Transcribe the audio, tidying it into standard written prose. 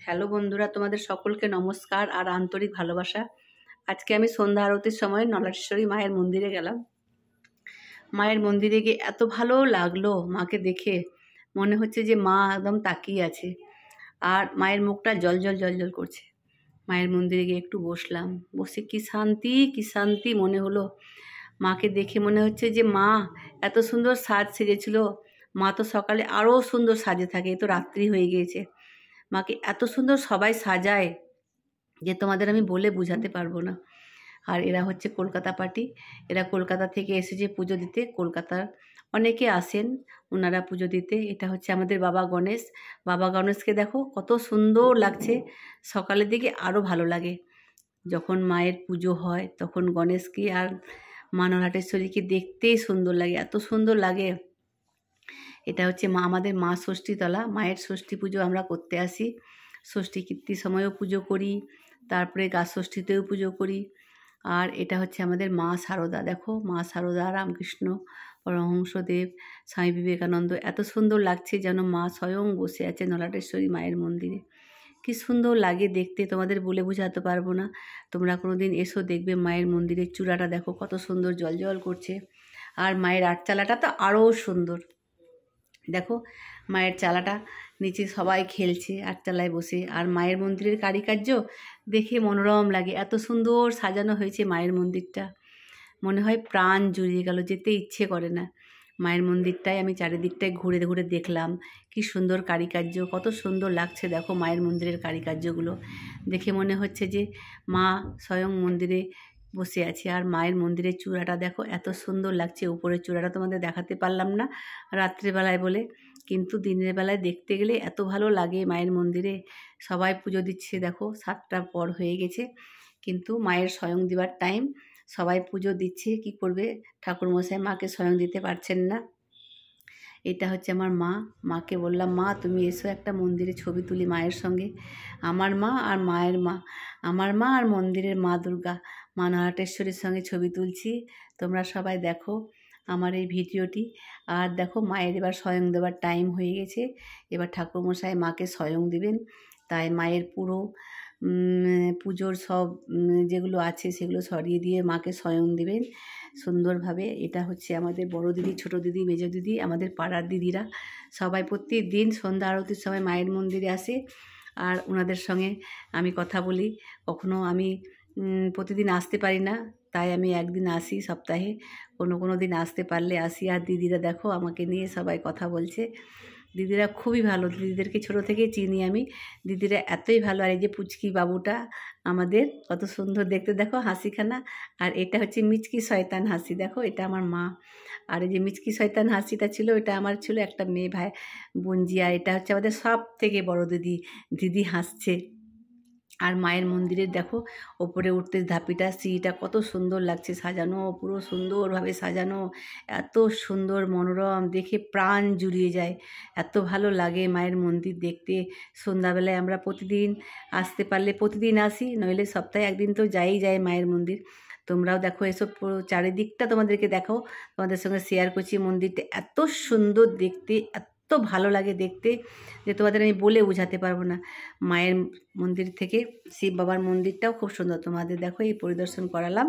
Hello বন্ধুরা, তোমাদের সকলকে নমস্কার আর আন্তরিক ভালোবাসা। আজকে আমি সন্ধ্যা আরতির সময় নলাটেশ্বরী মায়ের মন্দিরে গেলাম। মায়ের মন্দিরে গিয়ে এত ভালো লাগলো মাকে দেখে, মনে হচ্ছে যে মা একদম তাকিয়ে আছে আর মায়ের মুখটা জল করছে। মায়ের মন্দিরে গিয়ে একটু বসলাম, বসে কি শান্তি মনে হলো। মাকে দেখে মনে হচ্ছে যে মা এত সুন্দর সাজ সেজেছিল, মা তো সকালে আরও সুন্দর সাজে থাকে, এ তো রাত্রি হয়ে গিয়েছে। মাকে এত সুন্দর সবাই সাজায় যে তোমাদের আমি বলে বোঝাতে পারবো না। আর এরা হচ্ছে কলকাতা পার্টি, এরা কলকাতা থেকে এসেছে পুজো দিতে। কলকাতার অনেকে আসেন ওনারা পুজো দিতে। এটা হচ্ছে আমাদের বাবা গণেশ। বাবা গণেশকে দেখো কত সুন্দর লাগছে, সকালের দিকে আরও ভালো লাগে। যখন মায়ের পুজো হয় তখন গণেশকে আর মা নলাটেশ্বরীকে দেখতেই সুন্দর লাগে, এত সুন্দর লাগে। এটা হচ্ছে আমাদের মা ষষ্ঠীতলা, মায়ের ষষ্ঠী পুজো আমরা করতে আসি। ষষ্ঠী কীর্তির সময়ও পুজো করি, তারপরে গাছ ষষ্ঠীতেও পুজো করি। আর এটা হচ্ছে আমাদের মা সারদা। দেখো মা সারদা, রামকৃষ্ণ পরমহংসদেব, স্বামী বিবেকানন্দ, এত সুন্দর লাগছে যেন মা স্বয়ং বসে আছে নলাটেশ্বরী মায়ের মন্দিরে। কি সুন্দর লাগে দেখতে, তোমাদের বলে বোঝাতে পারবো না। তোমরা কোনো দিন এসো, দেখবে মায়ের মন্দিরের চূড়াটা দেখো কত সুন্দর জল করছে। আর মায়ের আটচালাটা তো আরও সুন্দর। দেখো মায়ের চালাটা নিচে সবাই খেলছে আটচালায় বসে। আর মায়ের মন্দিরের কারুকার্য দেখে মনোরম লাগে, এত সুন্দর সাজানো হয়েছে মায়ের মন্দিরটা, মনে হয় প্রাণ জুড়িয়ে গেল, যেতে ইচ্ছে করে না। মায়ের মন্দিরটায় আমি চারিদিকটায় ঘুরে ঘুরে দেখলাম কি সুন্দর কারুকার্য, কত সুন্দর লাগছে। দেখো মায়ের মন্দিরের কারুকার্যগুলো দেখে মনে হচ্ছে যে মা স্বয়ং মন্দিরে বসে আছে। আর মায়ের মন্দিরের চূড়াটা দেখো এত সুন্দর লাগছে। উপরের চূড়াটা তোমাদের দেখাতে পারলাম না রাত্রেবেলায় বলে, কিন্তু দিনের বেলায় দেখতে গেলে এত ভালো লাগে মায়ের মন্দিরে। সবাই পুজো দিচ্ছে, দেখো 7টার পর হয়ে গেছে, কিন্তু মায়ের স্বয়ং দেওয়ার টাইম। সবাই পুজো দিচ্ছে, কি করবে, ঠাকুরমশাই মাকে স্বয়ং দিতে পারছেন না। এটা হচ্ছে আমার মা। মাকে বললাম, মা তুমি এসো একটা মন্দিরে ছবি তুলি মায়ের সঙ্গে। আমার মা আর মায়ের মা, আমার মা আর মন্দিরের মা দুর্গা, মা নলাটেশ্বরীর সঙ্গে ছবি তুলছি। তোমরা সবাই দেখো আমার এই ভিডিওটি। আর দেখো মায়ের এবার স্বয়ং দেওয়ার টাইম হয়ে গেছে, এবার ঠাকুরমশাই মাকে স্বয়ং দিবেন। তাই মায়ের পুরো পুজোর সব যেগুলো আছে সেগুলো সরিয়ে দিয়ে মাকে স্বয়ং দিবেন সুন্দরভাবে। এটা হচ্ছে আমাদের বড় দিদি, ছোট দিদি, মেজো দিদি, আমাদের পাড়ার দিদিরা সবাই প্রত্যেক দিন সন্ধ্যা আরতির সময় মায়ের মন্দিরে আসে। আর ওনাদের সঙ্গে আমি কথা বলি। কখনো আমি প্রতিদিন আসতে পারি না, তাই আমি একদিন আসি সপ্তাহে, কোনো দিন আসতে পারলে আসি। আর দিদিরা দেখো আমাকে নিয়ে সবাই কথা বলছে। দিদিরা খুবই ভালো, দিদিদেরকে ছোটো থেকেই চিনি আমি। দিদিরা এতই ভালো। আর এই যে পুচকি বাবুটা আমাদের কত সুন্দর দেখতে, দেখো হাসিখানা। আর এটা হচ্ছে মিচকি শয়তান হাসি, দেখো এটা আমার মা। আর এই যে মিচকি শয়তান হাসিটা ছিল, এটা আমার ছিল একটা মেয়ে ভাই বোনজি। আর এটা হচ্ছে আমাদের সব থেকে বড় দিদি, দিদি হাসছে। আর মায়ের মন্দিরের দেখো ওপরে উঠতে ধাপিটা, সিঁড়িটা কত সুন্দর লাগছে সাজানো, পুরো সুন্দরভাবে সাজানো, এত সুন্দর মনোরম, দেখে প্রাণ জুড়িয়ে যায়। এত ভালো লাগে মায়ের মন্দির দেখতে। সন্ধ্যাবেলায় আমরা প্রতিদিন আসতে পারলে প্রতিদিন আসি, নইলে সপ্তাহে একদিন তো যাই মায়ের মন্দির। তোমরাও দেখো, এসব পুরো চারিদিকটা তোমাদেরকে দেখো, তোমাদের সঙ্গে শেয়ার করছি। মন্দিরটা এত সুন্দর দেখতে, এত ভালো লাগে দেখতে যে তোমাদের আমি বলে বোঝাতে পারবো না। মায়ের মন্দির থেকে শিব বাবার মন্দিরটাও খুব সুন্দর, তোমাদের দেখো এই পরিদর্শন করালাম।